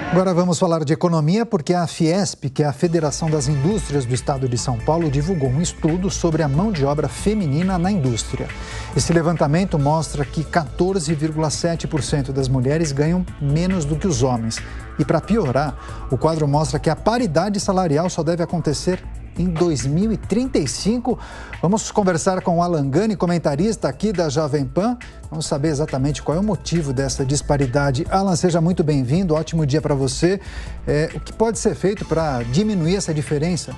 Agora vamos falar de economia, porque a Fiesp, que é a Federação das Indústrias do Estado de São Paulo, divulgou um estudo sobre a mão de obra feminina na indústria. Esse levantamento mostra que 14,7% das mulheres ganham menos do que os homens. E para piorar, o quadro mostra que a paridade salarial só deve acontecer em 2035. Vamos conversar com o Alan Gani, comentarista aqui da Jovem Pan. Vamos saber exatamente qual é o motivo dessa disparidade. Alan, seja muito bem-vindo, ótimo dia para você. O que pode ser feito para diminuir essa diferença?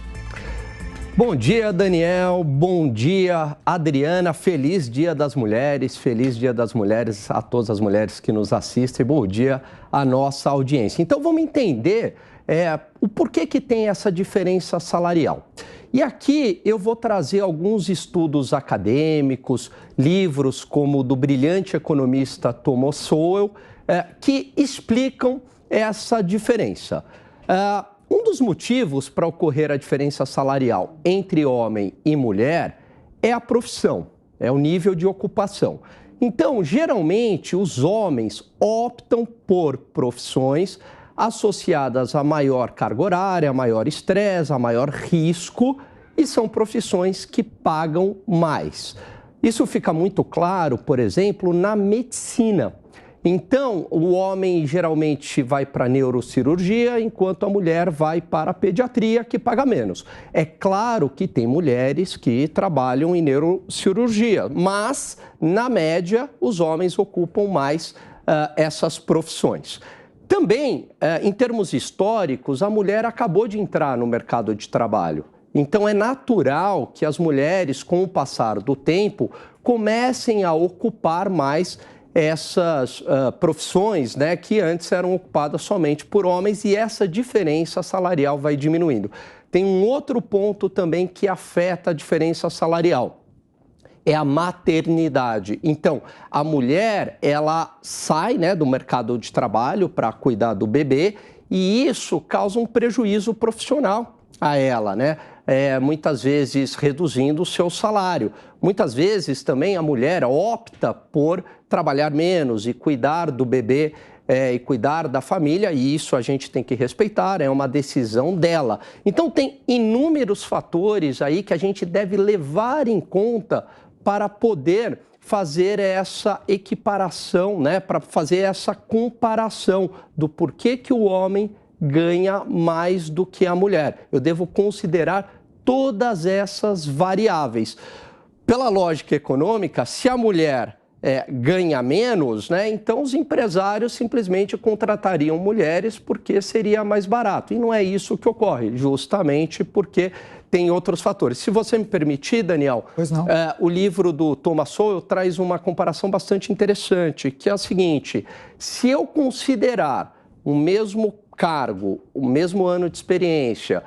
Bom dia, Daniel. Bom dia, Adriana. Feliz Dia das Mulheres. Feliz Dia das Mulheres a todas as mulheres que nos assistem. Bom dia à nossa audiência. Então, vamos entender o porquê que tem essa diferença salarial. E aqui eu vou trazer alguns estudos acadêmicos, livros como o do brilhante economista Thomas Sowell, que explicam essa diferença. Um dos motivos para ocorrer a diferença salarial entre homem e mulher é a profissão, é o nível de ocupação. Então, geralmente, os homens optam por profissões associadas a maior carga horária, a maior estresse, a maior risco, e são profissões que pagam mais. Isso fica muito claro, por exemplo, na medicina. Então, o homem geralmente vai para a neurocirurgia, enquanto a mulher vai para a pediatria, que paga menos. É claro que tem mulheres que trabalham em neurocirurgia, mas, na média, os homens ocupam mais essas profissões. Também, em termos históricos, a mulher acabou de entrar no mercado de trabalho. Então, é natural que as mulheres, com o passar do tempo, comecem a ocupar mais essas profissões, né, que antes eram ocupadas somente por homens, e essa diferença salarial vai diminuindo. Tem um outro ponto também que afeta a diferença salarial. É a maternidade. Então, a mulher, ela sai, né, do mercado de trabalho para cuidar do bebê, e isso causa um prejuízo profissional a ela, né? Muitas vezes reduzindo o seu salário. Muitas vezes também a mulher opta por trabalhar menos e cuidar do bebê e cuidar da família, e isso a gente tem que respeitar, é uma decisão dela. Então, tem inúmeros fatores aí que a gente deve levar em conta para poder fazer essa equiparação, né? Para fazer essa comparação do porquê que o homem ganha mais do que a mulher. Eu devo considerar todas essas variáveis. Pela lógica econômica, se a mulher ganha menos, né, então os empresários simplesmente contratariam mulheres porque seria mais barato. E não é isso que ocorre, justamente porque tem outros fatores. Se você me permitir, Daniel, pois não. O livro do Thomas Sowell traz uma comparação bastante interessante, que é a seguinte: se eu considerar o mesmo cargo, o mesmo ano de experiência,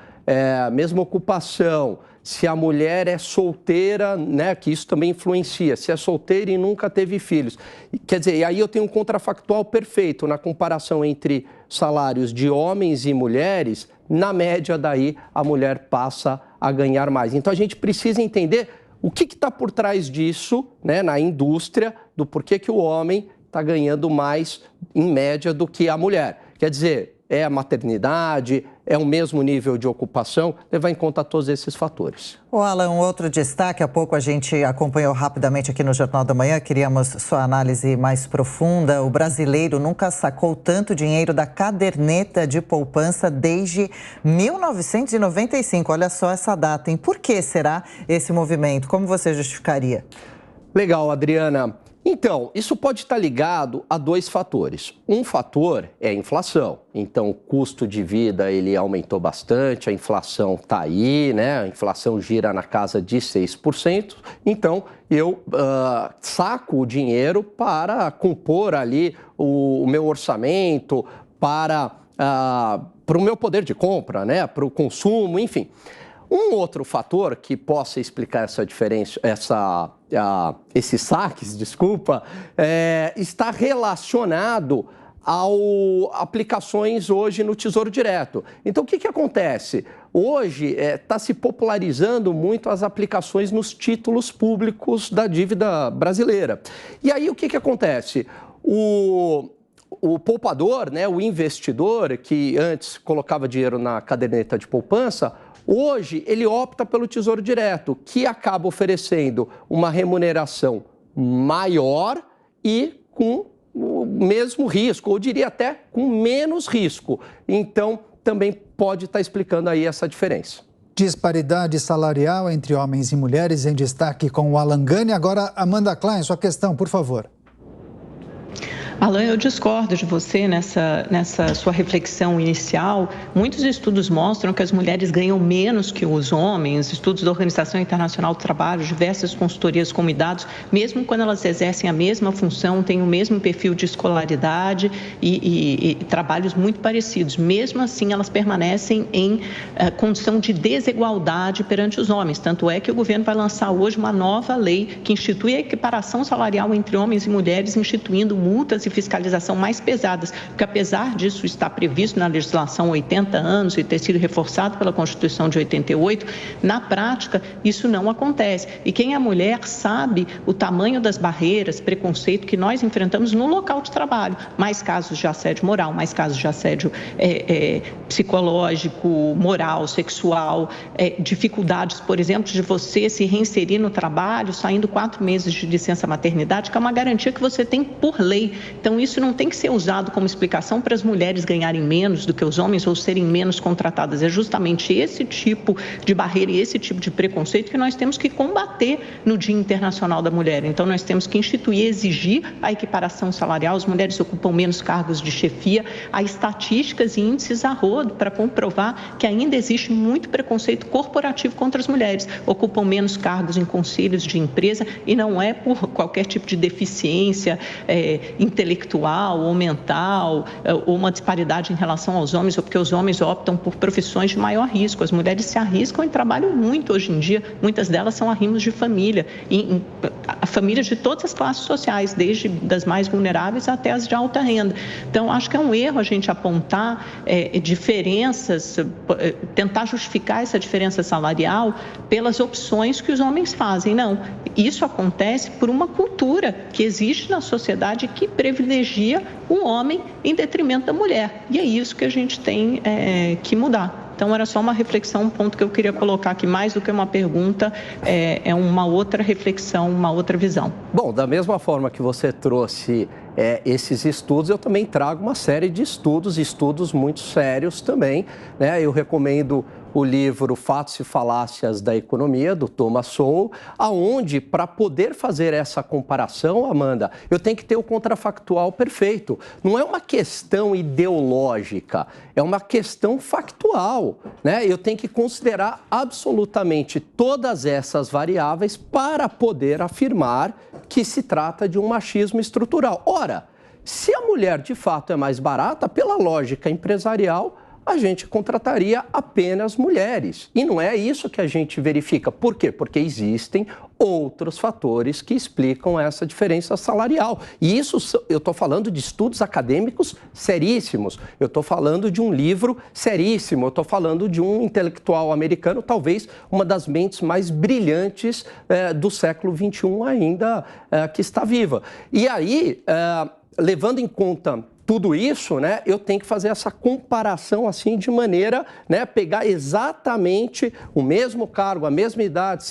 a mesma ocupação, se a mulher é solteira, né, que isso também influencia, se é solteira e nunca teve filhos. Quer dizer, e aí eu tenho um contrafactual perfeito na comparação entre salários de homens e mulheres, na média daí a mulher passa a ganhar mais. Então a gente precisa entender o que está por trás disso, né, na indústria, do porquê que o homem está ganhando mais em média do que a mulher. Quer dizer, é a maternidade, é o mesmo nível de ocupação, levar em conta todos esses fatores. Alan, um outro destaque, há pouco a gente acompanhou rapidamente aqui no Jornal da Manhã, queríamos sua análise mais profunda. O brasileiro nunca sacou tanto dinheiro da caderneta de poupança desde 1995, olha só essa data, hein? Por que será esse movimento? Como você justificaria? Legal, Adriana. Então, isso pode estar ligado a dois fatores. Um fator é a inflação. Então, o custo de vida ele aumentou bastante, a inflação está aí, né? A inflação gira na casa de 6%. Então, eu saco o dinheiro para compor ali o meu orçamento, para o meu poder de compra, né? Para o consumo, enfim. Um outro fator que possa explicar essa diferença, esses saques, está relacionado a aplicações hoje no Tesouro Direto. Então, o que acontece? Hoje está se popularizando muito as aplicações nos títulos públicos da dívida brasileira. E aí, o que acontece? o poupador, né, o investidor que antes colocava dinheiro na caderneta de poupança, hoje ele opta pelo Tesouro Direto, que acaba oferecendo uma remuneração maior e com o mesmo risco, ou diria até com menos risco. Então, também pode estar explicando aí essa diferença. Disparidade salarial entre homens e mulheres em destaque com o Alan Gani. Agora, Amanda Klein, sua questão, por favor. Alan, eu discordo de você nessa sua reflexão inicial. Muitos estudos mostram que as mulheres ganham menos que os homens. Estudos da Organização Internacional do Trabalho, diversas consultorias como dados, mesmo quando elas exercem a mesma função, têm o mesmo perfil de escolaridade e trabalhos muito parecidos. Mesmo assim, elas permanecem em condição de desigualdade perante os homens. Tanto é que o governo vai lançar hoje uma nova lei que institui a equiparação salarial entre homens e mulheres, instituindo multas e fiscalização mais pesadas, porque apesar disso estar previsto na legislação há 80 anos e ter sido reforçado pela Constituição de 88, na prática isso não acontece. E quem é mulher sabe o tamanho das barreiras, preconceito que nós enfrentamos no local de trabalho. Mais casos de assédio moral, mais casos de assédio psicológico, moral, sexual, dificuldades, por exemplo, de você se reinserir no trabalho, saindo 4 meses de licença maternidade, que é uma garantia que você tem por lei. Então, isso não tem que ser usado como explicação para as mulheres ganharem menos do que os homens ou serem menos contratadas. É justamente esse tipo de barreira e esse tipo de preconceito que nós temos que combater no Dia Internacional da Mulher. Então, nós temos que instituir, exigir a equiparação salarial. As mulheres ocupam menos cargos de chefia. Há estatísticas e índices a rodo para comprovar que ainda existe muito preconceito corporativo contra as mulheres. Ocupam menos cargos em conselhos de empresa e não é por qualquer tipo de deficiência intelectual ou mental, ou uma disparidade em relação aos homens, ou porque os homens optam por profissões de maior risco. As mulheres se arriscam e trabalham muito hoje em dia, muitas delas são arrimos de família, famílias de todas as classes sociais, desde das mais vulneráveis até as de alta renda. Então, acho que é um erro a gente apontar diferenças, tentar justificar essa diferença salarial pelas opções que os homens fazem. Não, isso acontece por uma cultura que existe na sociedade que privilegia o homem em detrimento da mulher. E é isso que a gente tem que mudar. Então, era só uma reflexão, um ponto que eu queria colocar aqui, mais do que uma pergunta, é uma outra reflexão, uma outra visão. Bom, da mesma forma que você trouxe esses estudos, eu também trago uma série de estudos muito sérios também, né? Eu recomendo o livro Fatos e Falácias da Economia, do Thomas Sowell, aonde, para poder fazer essa comparação, Amanda, eu tenho que ter o contrafactual perfeito. Não é uma questão ideológica, é uma questão factual, né? Eu tenho que considerar absolutamente todas essas variáveis para poder afirmar que se trata de um machismo estrutural. Ora, se a mulher de fato é mais barata, pela lógica empresarial, a gente contrataria apenas mulheres. E não é isso que a gente verifica. Por quê? Porque existem outros fatores que explicam essa diferença salarial. E isso, eu estou falando de estudos acadêmicos seríssimos. Eu estou falando de um livro seríssimo. Eu estou falando de um intelectual americano, talvez uma das mentes mais brilhantes do século XXI ainda que está viva. E aí, levando em conta tudo isso, né, eu tenho que fazer essa comparação assim de maneira, né, pegar exatamente o mesmo cargo, a mesma idade,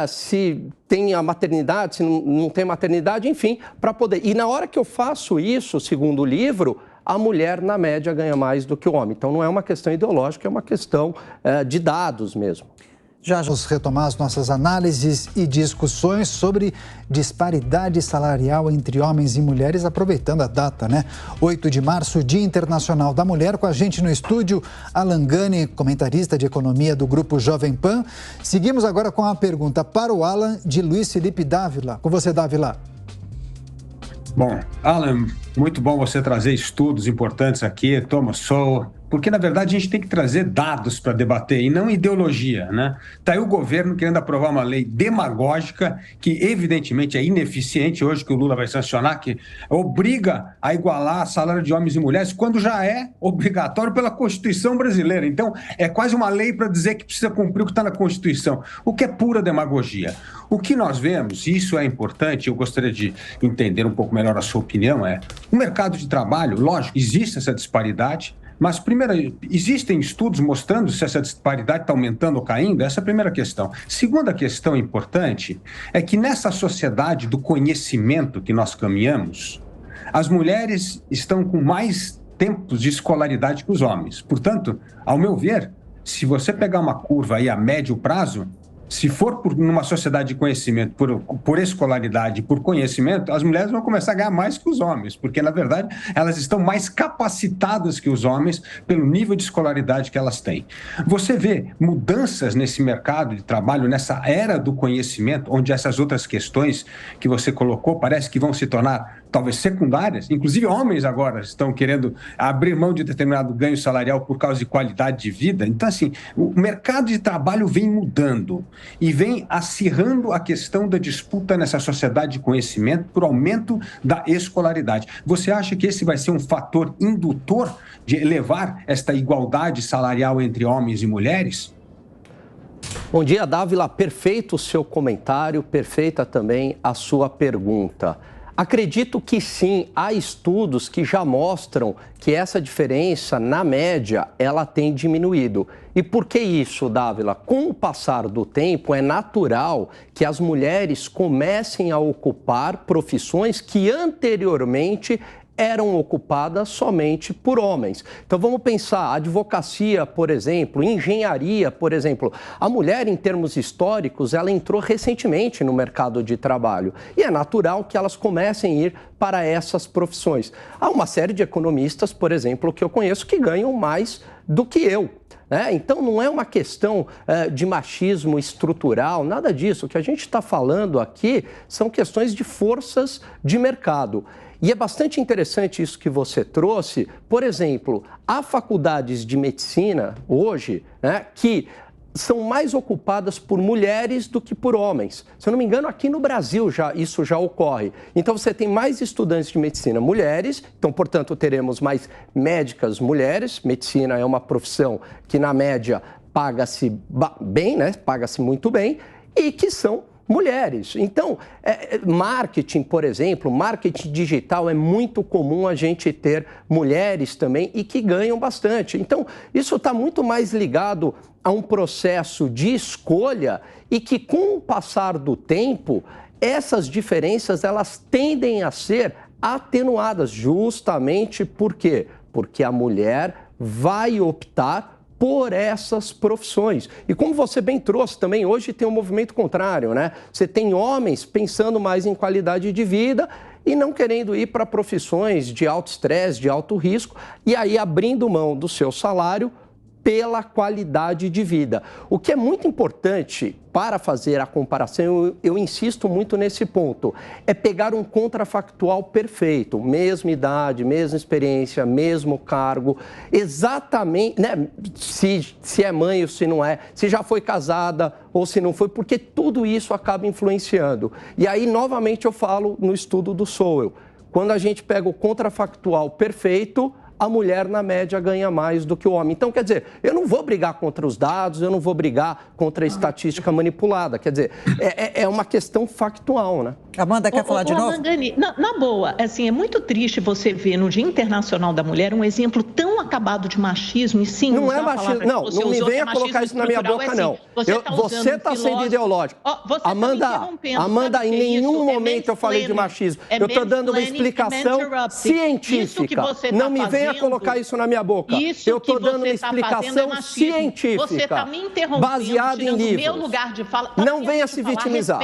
se tem a maternidade, se não tem maternidade, enfim, para poder. E na hora que eu faço isso, segundo o livro, a mulher, na média, ganha mais do que o homem. Então, não é uma questão ideológica, é uma questão de dados mesmo. Já vamos retomar as nossas análises e discussões sobre disparidade salarial entre homens e mulheres, aproveitando a data, né? 8 de março, Dia Internacional da Mulher. Com a gente no estúdio, Alan Gani, comentarista de economia do Grupo Jovem Pan. Seguimos agora com a pergunta para o Alan, de Luiz Felipe Dávila. Com você, Dávila. Bom, Alan, muito bom você trazer estudos importantes aqui, Thomas Sowell, porque, na verdade, a gente tem que trazer dados para debater e não ideologia, né? Está aí o governo querendo aprovar uma lei demagógica que, evidentemente, é ineficiente hoje, que o Lula vai sancionar, que obriga a igualar salário de homens e mulheres, quando já é obrigatório pela Constituição brasileira. Então, é quase uma lei para dizer que precisa cumprir o que está na Constituição, o que é pura demagogia. O que nós vemos, e isso é importante, eu gostaria de entender um pouco melhor a sua opinião, O mercado de trabalho, lógico, existe essa disparidade, mas, primeiro, existem estudos mostrando se essa disparidade está aumentando ou caindo? Essa é a primeira questão. Segunda questão importante é que nessa sociedade do conhecimento que nós caminhamos, as mulheres estão com mais tempos de escolaridade que os homens. Portanto, ao meu ver, se você pegar uma curva aí a médio prazo, se for numa sociedade de conhecimento, por escolaridade, por conhecimento, as mulheres vão começar a ganhar mais que os homens, porque, na verdade, elas estão mais capacitadas que os homens pelo nível de escolaridade que elas têm. Você vê mudanças nesse mercado de trabalho, nessa era do conhecimento, onde essas outras questões que você colocou parece que vão se tornar talvez secundárias, inclusive homens agora estão querendo abrir mão de determinado ganho salarial por causa de qualidade de vida. Então, assim, o mercado de trabalho vem mudando e vem acirrando a questão da disputa nessa sociedade de conhecimento por aumento da escolaridade. Você acha que esse vai ser um fator indutor de elevar esta igualdade salarial entre homens e mulheres? Bom dia, Dávila. Perfeito o seu comentário, perfeita também a sua pergunta. Acredito que sim, há estudos que já mostram que essa diferença, na média, ela tem diminuído. E por que isso, Dávila? Com o passar do tempo, é natural que as mulheres comecem a ocupar profissões que anteriormente eram ocupadas somente por homens. Então vamos pensar, advocacia, por exemplo, engenharia, por exemplo. A mulher, em termos históricos, ela entrou recentemente no mercado de trabalho e é natural que elas comecem a ir para essas profissões. Há uma série de economistas, por exemplo, que eu conheço que ganham mais do que eu. Então, não é uma questão de machismo estrutural, nada disso. O que a gente está falando aqui são questões de forças de mercado. E é bastante interessante isso que você trouxe. Por exemplo, há faculdades de medicina hoje, que são mais ocupadas por mulheres do que por homens. Se eu não me engano, aqui no Brasil isso já ocorre. Então, você tem mais estudantes de medicina mulheres, então, portanto, teremos mais médicas mulheres. Medicina é uma profissão que, na média, paga-se bem, paga-se muito bem, e que são mulheres. Então, marketing, por exemplo, marketing digital, é muito comum a gente ter mulheres também e que ganham bastante. Então, isso está muito mais ligado a um processo de escolha e que, com o passar do tempo, essas diferenças elas tendem a ser atenuadas, justamente por quê? Porque a mulher vai optar por essas profissões. E como você bem trouxe também, hoje tem um movimento contrário, Você tem homens pensando mais em qualidade de vida e não querendo ir para profissões de alto estresse, de alto risco, e aí abrindo mão do seu salário pela qualidade de vida. O que é muito importante para fazer a comparação, eu insisto muito nesse ponto, é pegar um contrafactual perfeito, mesma idade, mesma experiência, mesmo cargo, exatamente, se é mãe ou se não é, se já foi casada ou se não foi, porque tudo isso acaba influenciando. E aí, novamente, eu falo no estudo do Sowell, quando a gente pega o contrafactual perfeito, a mulher, na média, ganha mais do que o homem. Então, quer dizer, eu não vou brigar contra os dados, eu não vou brigar contra a estatística manipulada. Quer dizer, é uma questão factual, Amanda, quer falar de novo? Dani, na boa, assim, é muito triste você ver no Dia Internacional da Mulher um exemplo tão acabado de machismo e sim... Não é machismo, não me venha colocar isso na minha boca, não. Você está sendo ideológico. Amanda, em nenhum momento eu falei de machismo. Eu estou dando uma explicação científica. Não me venha colocar isso na minha boca. Eu estou dando uma explicação científica, você está me interrompendo, baseada em livros. Meu lugar de fala. Não venha se vitimizar.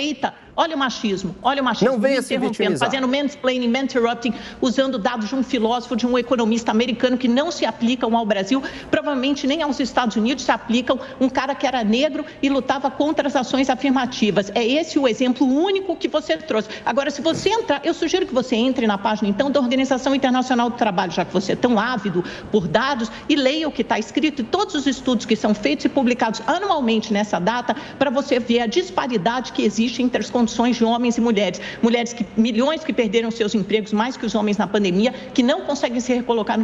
Olha o machismo. Não venha se vitimizar. Fazendo mansplaining, interrupting, usando dados de um filósofo, de um economista americano que não se aplicam ao Brasil, provavelmente nem aos Estados Unidos se aplicam, um cara que era negro e lutava contra as ações afirmativas. É esse o exemplo único que você trouxe. Agora, se você entrar, eu sugiro que você entre na página, então, da Organização Internacional do Trabalho, já que você é tão ávido por dados, e leia o que está escrito e todos os estudos que são feitos e publicados anualmente nessa data, para você ver a disparidade que existe entre as condições condições de homens e mulheres. Milhões que perderam seus empregos, mais que os homens na pandemia, que não conseguem se recolocar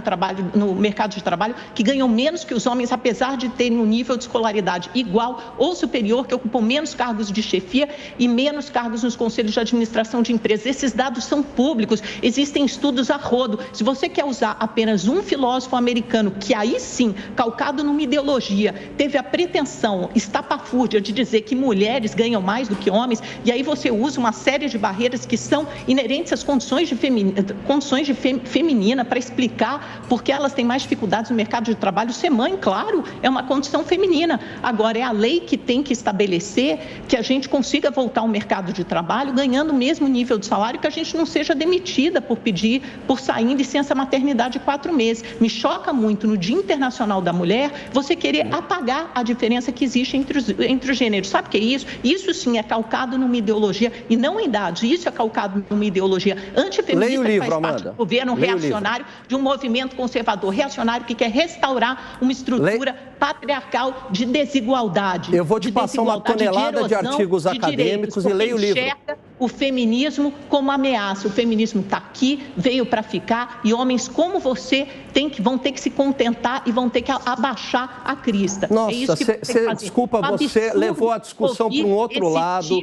no mercado de trabalho, que ganham menos que os homens, apesar de terem um nível de escolaridade igual ou superior, que ocupam menos cargos de chefia e menos cargos nos conselhos de administração de empresas. Esses dados são públicos, existem estudos a rodo. Se você quer usar apenas um filósofo americano, que aí sim, calcado numa ideologia, teve a pretensão estapafúrdia de dizer que mulheres ganham mais do que homens, e aí você usa uma série de barreiras que são inerentes às condições de feminina para explicar por que elas têm mais dificuldades no mercado de trabalho. Ser mãe, claro, é uma condição feminina. Agora, é a lei que tem que estabelecer que a gente consiga voltar ao mercado de trabalho ganhando o mesmo nível de salário, que a gente não seja demitida por sair em licença maternidade de 4 meses. Me choca muito, no Dia Internacional da Mulher, você querer apagar a diferença que existe entre os gêneros. Sabe o que é isso? Isso sim é calcado numa ideologia e não em dados. Isso é calcado numa ideologia antifeminista que faz parte do governo reacionário, de um movimento conservador reacionário que quer restaurar uma estrutura patriarcal de desigualdade. Eu vou te passar uma tonelada de artigos acadêmicos e leia o livro. Enxerga o feminismo como ameaça. O feminismo está aqui, veio para ficar, e homens como você vão ter que se contentar e vão ter que abaixar a crista. Nossa, é isso que desculpa, você levou a discussão para um outro lado.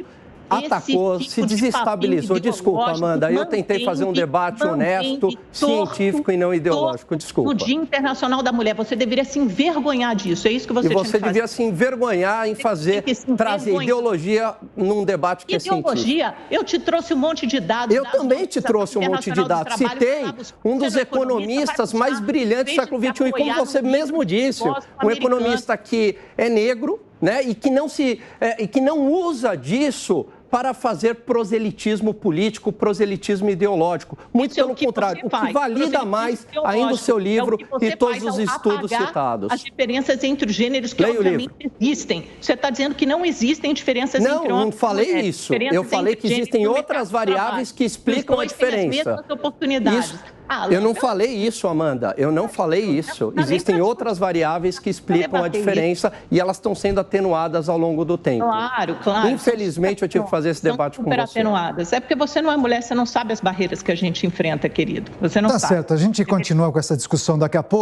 Atacou, se desestabilizou. Desculpa, Amanda, eu tentei fazer um debate honesto, científico e não ideológico. Desculpa. No Dia Internacional da Mulher, você deveria se envergonhar disso. É isso que você tinha que fazer. E você devia se envergonhar em trazer ideologia num debate que é científico. Ideologia? Eu te trouxe um monte de dados. Eu também te trouxe um monte de dados. Citei um dos economistas mais brilhantes do século XXI, e como você mesmo disse, um economista que é negro, né, e que não usa disso para fazer proselitismo político, proselitismo ideológico. Muito pelo contrário, o que valida mais ainda o seu livro e todos os estudos citados. As diferenças entre os gêneros que obviamente existem. Você está dizendo que não existem diferenças entre homens e mulheres. Não falei isso. Eu falei que existem outras variáveis que explicam a diferença. As mesmas oportunidades. Eu não falei isso, Amanda. Eu não falei isso. Existem outras variáveis que explicam a diferença e elas estão sendo atenuadas ao longo do tempo. Claro. Infelizmente, eu tive que fazer esse debate com você. Atenuadas. É porque você não é mulher, você não sabe as barreiras que a gente enfrenta, querido. Você não sabe. Tá certo, a gente continua com essa discussão daqui a pouco.